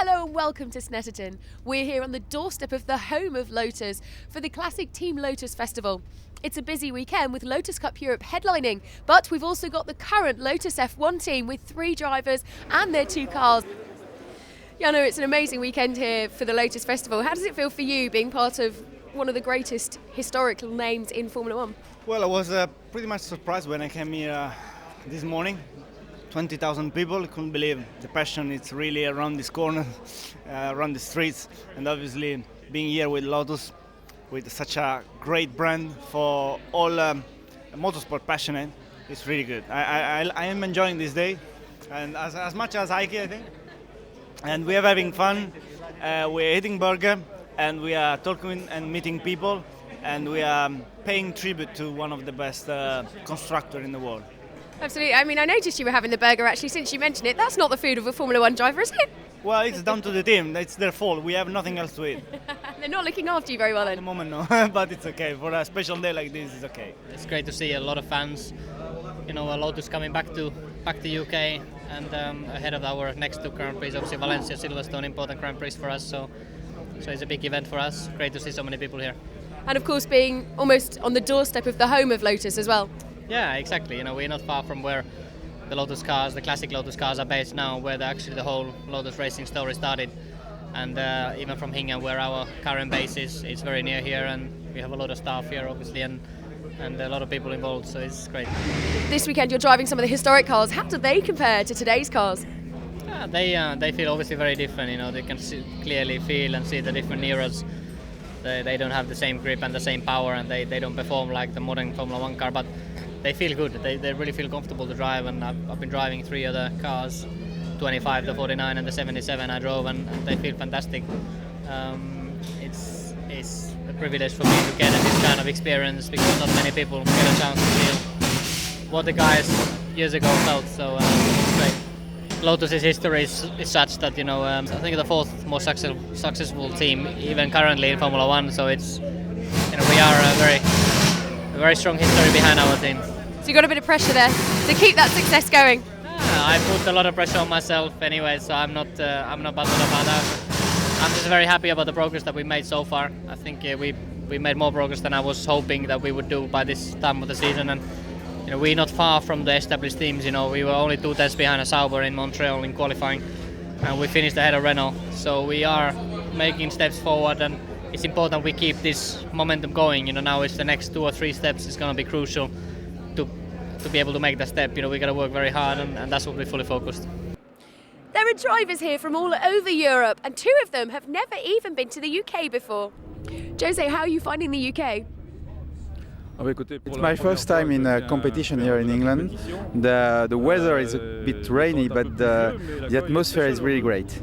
Hello and welcome to Snetterton. We're here on the doorstep of the home of Lotus for the classic Team Lotus Festival. It's a busy weekend with Lotus Cup Europe headlining, but we've also got the current Lotus F1 team with 3 drivers and their 2 cars. Jano, it's an amazing weekend here for the Lotus Festival. How does it feel for you being part of one of the greatest historical names in Formula One? Well, I was pretty much surprised when I came here this morning. 20,000 people, couldn't believe the passion. It's really around this corner, around the streets, and obviously being here with Lotus, with such a great brand for all motorsport passionate, it's really good. I am enjoying this day, and as much as Ike, I think. And we are having fun. We're eating burger, and we are talking and meeting people, and we are paying tribute to one of the best constructors in the world. Absolutely. I mean, I noticed you were having the burger actually since you mentioned it. That's not the food of a Formula One driver, is it? Well, it's down to the team. It's their fault. We have nothing else to eat. They're not looking after you very well then? At the moment, no. But it's okay. For a special day like this, it's okay. It's great to see a lot of fans. You know, Lotus coming back to UK and ahead of our next 2 Grand Prix. Obviously, Valencia, Silverstone, important Grand Prix for us. So it's a big event for us. Great to see so many people here. And of course, being almost on the doorstep of the home of Lotus as well. Yeah, exactly. You know, we're not far from where the Lotus cars, the classic Lotus cars, are based now, where the whole Lotus racing story started. And even from Hingham, where our current base is, it's very near here, and we have a lot of staff here, obviously, and a lot of people involved. So it's great. This weekend, you're driving some of the historic cars. How do they compare to today's cars? They feel obviously very different. You know, they can clearly feel and see the different eras. They don't have the same grip and the same power, and they don't perform like the modern Formula One car, but they feel good. They really feel comfortable to drive, and I've been driving 3 other cars, 25, the 49 and the 77 I drove, and they feel fantastic. It's a privilege for me to get this kind of experience, because not many people get a chance to feel what the guys years ago felt, so it's great. Lotus's history is such that, you know, I think the 4th most successful team even currently in Formula One, so it's, you know, we are a very strong history behind our team. So you got a bit of pressure there to keep that success going. I put a lot of pressure on myself anyway, so I'm not bothered about that. I'm just very happy about the progress that we made so far. I think we made more progress than I was hoping that we would do by this time of the season, and you know, we're not far from the established teams. You know, we were only 2 tenths behind a Sauber in Montreal in qualifying, and we finished ahead of Renault. So we are making steps forward, and it's important we keep this momentum going. You know, now it's the next 2 or 3 steps is going to be crucial to be able to make that step. You know, we got to work very hard, and that's what we're fully focused. There are drivers here from all over Europe, and 2 of them have never even been to the UK before. Jose, how are you finding the UK? It's my first time in a competition here in England. The weather is a bit rainy, but the atmosphere is really great.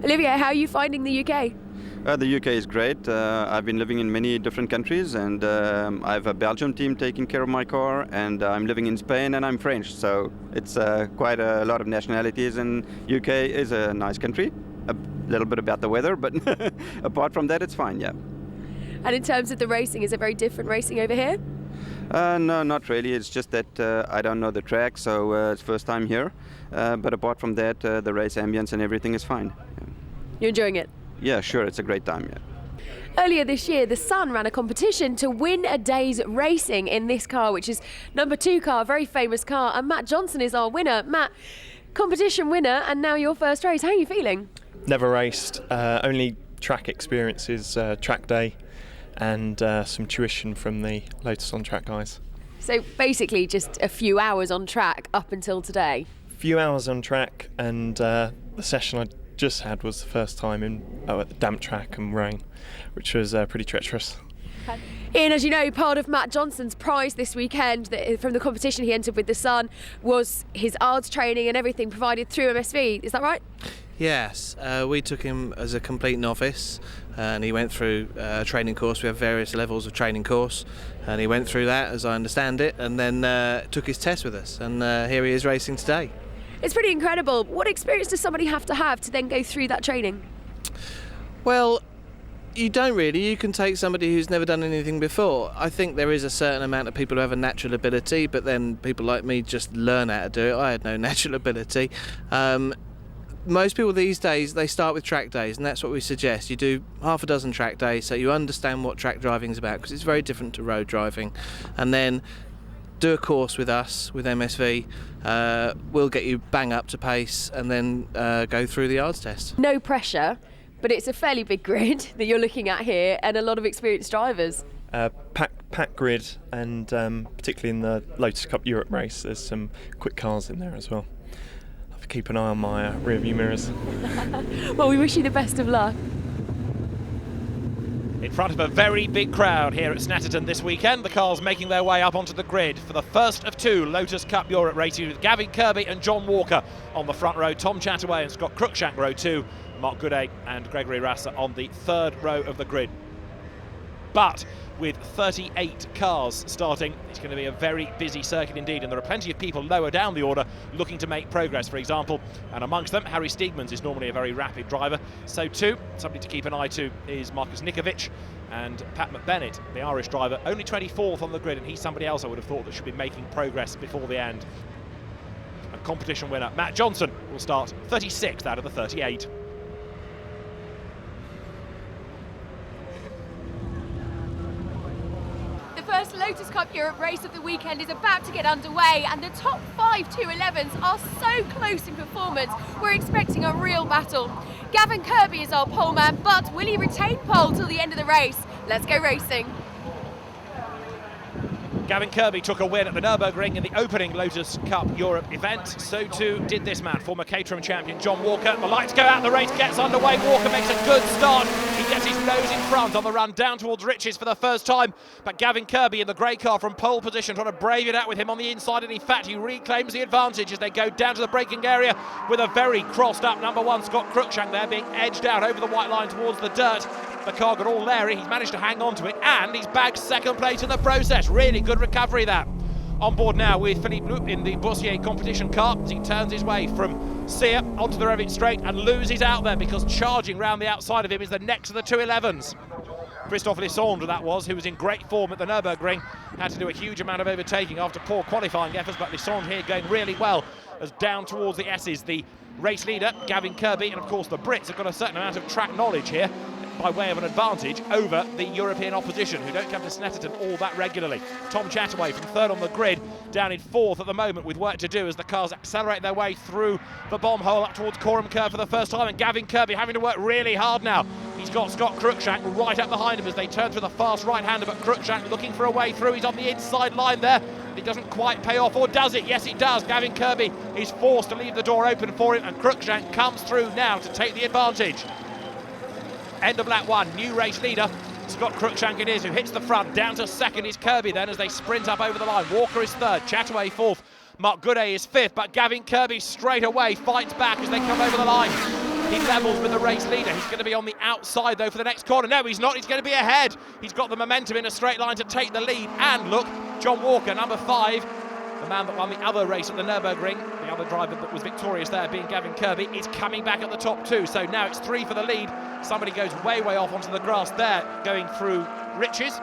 Olivier, how are you finding the UK? The UK is great. I've been living in many different countries, and I have a Belgian team taking care of my car, and I'm living in Spain, and I'm French, so it's quite a lot of nationalities, and UK is a nice country. A little bit about the weather, but apart from that, it's fine, yeah. And in terms of the racing, is it very different racing over here? No, not really. It's just that I don't know the track, so it's first time here. But apart from that, the race ambience and everything is fine. Yeah. You're enjoying it? Yeah, sure. It's a great time, yeah. Earlier this year, The Sun ran a competition to win a day's racing in this car, which is number 2 car, a very famous car, and Matt Johnson is our winner. Matt, competition winner, and now your first race. How are you feeling? Never raced, only track experiences, track day, and some tuition from the Lotus on track guys. So basically just a few hours on track up until today? Few hours on track, and the session I just had was the first time in damp track and rain, which was pretty treacherous. Ian, as you know, part of Matt Johnson's prize this weekend from the competition he entered with The Sun was his ARDS training and everything provided through MSV, is that right? Yes, we took him as a complete novice, and he went through a training course. We have various levels of training course, and he went through that, as I understand it, and then took his test with us, and here he is racing today. It's pretty incredible. What experience does somebody have to then go through that training? Well, you don't really. You can take somebody who's never done anything before. I think there is a certain amount of people who have a natural ability, but then people like me just learn how to do it. I had no natural ability. most people these days, they start with track days, and that's what we suggest. You do half a dozen track days so you understand what track driving is about, because it's very different to road driving. And then do a course with us, with MSV. We'll get you bang up to pace, and then go through the yards test. No pressure, but it's a fairly big grid that you're looking at here, and a lot of experienced drivers. Pack grid, and particularly in the Lotus Cup Europe race, there's some quick cars in there as well. I have to keep an eye on my rear view mirrors. Well, we wish you the best of luck. In front of a very big crowd here at Snetterton this weekend, the cars making their way up onto the grid for the first of 2 Lotus Cup Europe races, with Gavin Kirby and John Walker on the front row, Tom Chataway and Scott Cruikshank row 2, Mark Goodey and Gregory Rassa on the 3rd row of the grid. But with 38 cars starting, it's going to be a very busy circuit indeed, and there are plenty of people lower down the order looking to make progress, for example, and amongst them Harry Steegmans is normally a very rapid driver, so too somebody to keep an eye to is Marcus Nikovic, and Pat McBennett, the Irish driver, only 24th on the grid, and he's somebody else I would have thought that should be making progress before the end. And competition winner Matt Johnson will start 36th out of the 38. First Lotus Cup Europe race of the weekend is about to get underway, and the top 5 211s are so close in performance. We're expecting a real battle. Gavin Kirby is our poleman, but will he retain pole till the end of the race? Let's go racing. Gavin Kirby took a win at the Nürburgring in the opening Lotus Cup Europe event. So too did this man, former Caterham champion John Walker. The lights go out, the race gets underway. Walker makes a good start. He gets his nose in front on the run down towards Riches for the first time. But Gavin Kirby in the grey car from pole position trying to brave it out with him on the inside. And in fact, he reclaims the advantage as they go down to the braking area with a very crossed up number 1, Scott Cruikshank there, being edged out over the white line towards the dirt. The car got all leery, he's managed to hang on to it, and he's bagged 2nd place in the process. Really good recovery that. On board now with Philippe Loup in the Bossier competition car as he turns his way from Sear onto the Revit straight and loses out there, because charging round the outside of him is the next of the 211s. Christophe Lissandre that was, who was in great form at the Nürburgring, had to do a huge amount of overtaking after poor qualifying efforts, but Lissandre here going really well as down towards the S's. The race leader, Gavin Kirby, and of course the Brits have got a certain amount of track knowledge here, by way of an advantage over the European opposition, who don't come to Snetterton all that regularly. Tom Chataway from 3rd on the grid, down in 4th at the moment with work to do as the cars accelerate their way through the bomb hole up towards Coram Curve for the first time, and Gavin Kirby having to work really hard now. He's got Scott Cruikshank right up behind him as they turn through the fast right-hander, but Cruikshank looking for a way through. He's on the inside line there. It doesn't quite pay off, or does it? Yes, it does. Gavin Kirby is forced to leave the door open for him, and Cruikshank comes through now to take the advantage. End of lap 1, new race leader, Scott Cruikshank it is, who hits the front. Down to 2nd is Kirby then as they sprint up over the line. Walker is 3rd, Chataway 4th, Mark Goodey is 5th, but Gavin Kirby straight away fights back as they come over the line. He levels with the race leader. He's going to be on the outside though for the next corner. No, he's not, he's going to be ahead. He's got the momentum in a straight line to take the lead. And look, John Walker, number 5, the man that won the other race at the Nürburgring, the other driver that was victorious there being Gavin Kirby, is coming back at the top too. So now it's 3 for the lead. Somebody goes way off onto the grass there, going through Riches.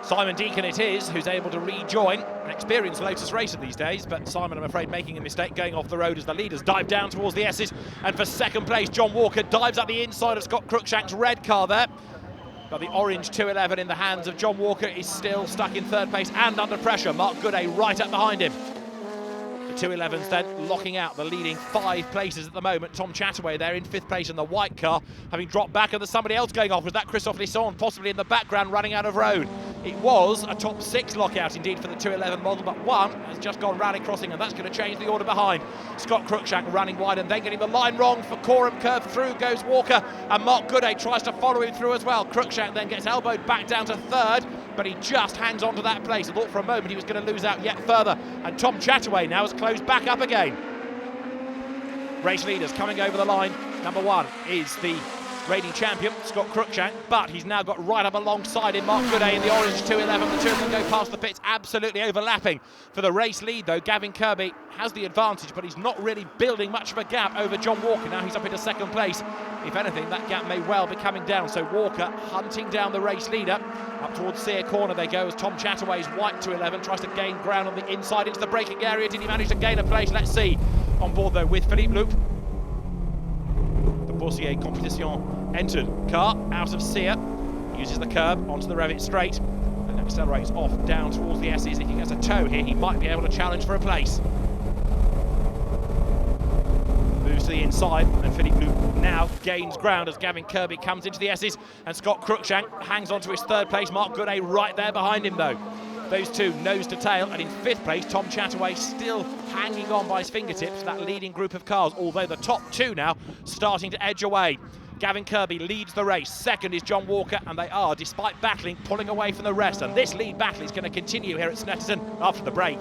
Simon Deacon it is, who's able to rejoin. An experienced Lotus racer these days, but Simon, I'm afraid, making a mistake going off the road as the leaders dive down towards the S's. And for 2nd place, John Walker dives up the inside of Scott Cruikshank's red car there. But the orange 211 in the hands of John Walker is still stuck in 3rd place and under pressure. Mark Goodey right up behind him. The 211s then locking out the leading 5 places at the moment. Tom Chataway there in 5th place in the white car, having dropped back, and there's somebody else going off. Was that Christophe Lissandre possibly in the background running out of road? It was a top 6 lockout indeed for the 211 model, but 1 has just gone rally crossing, and that's going to change the order behind. Scott Cruikshank running wide and then getting the line wrong for Coram Curve. Through goes Walker, and Mark Goodey tries to follow him through as well. Cruikshank then gets elbowed back down to 3rd, but he just hangs on to that place. I thought for a moment he was going to lose out yet further, and Tom Chataway now has closed back up again. Race leaders coming over the line. Number 1 is the reigning champion, Scott Cruikshank, but he's now got right up alongside him Mark Goodey in the orange 211. The two of them go past the pits, absolutely overlapping. For the race lead though, Gavin Kirby has the advantage, but he's not really building much of a gap over John Walker. Now he's up into 2nd place. If anything, that gap may well be coming down. So Walker hunting down the race leader. Up towards Sear Corner they go as Tom Chataway's white 211 tries to gain ground on the inside into the braking area. Did he manage to gain a place? Let's see. On board though with Philippe Loup. Coursier Competition entered. Car out of Sear, uses the curb onto the Revit straight and accelerates off down towards the S's. If he gets a toe here, he might be able to challenge for a place. Moves to the inside, and Philippe Loop now gains ground as Gavin Kirby comes into the S's, and Scott Cruikshank hangs on to his third place. Mark Goodey right there behind him though. Those two nose to tail, and in fifth place Tom Chataway still hanging on by his fingertips to that leading group of cars, although the top two now starting to edge away. Gavin Kirby leads the race, second is John Walker, and they are, despite battling, pulling away from the rest, and this lead battle is going to continue here at Snetterton after the break.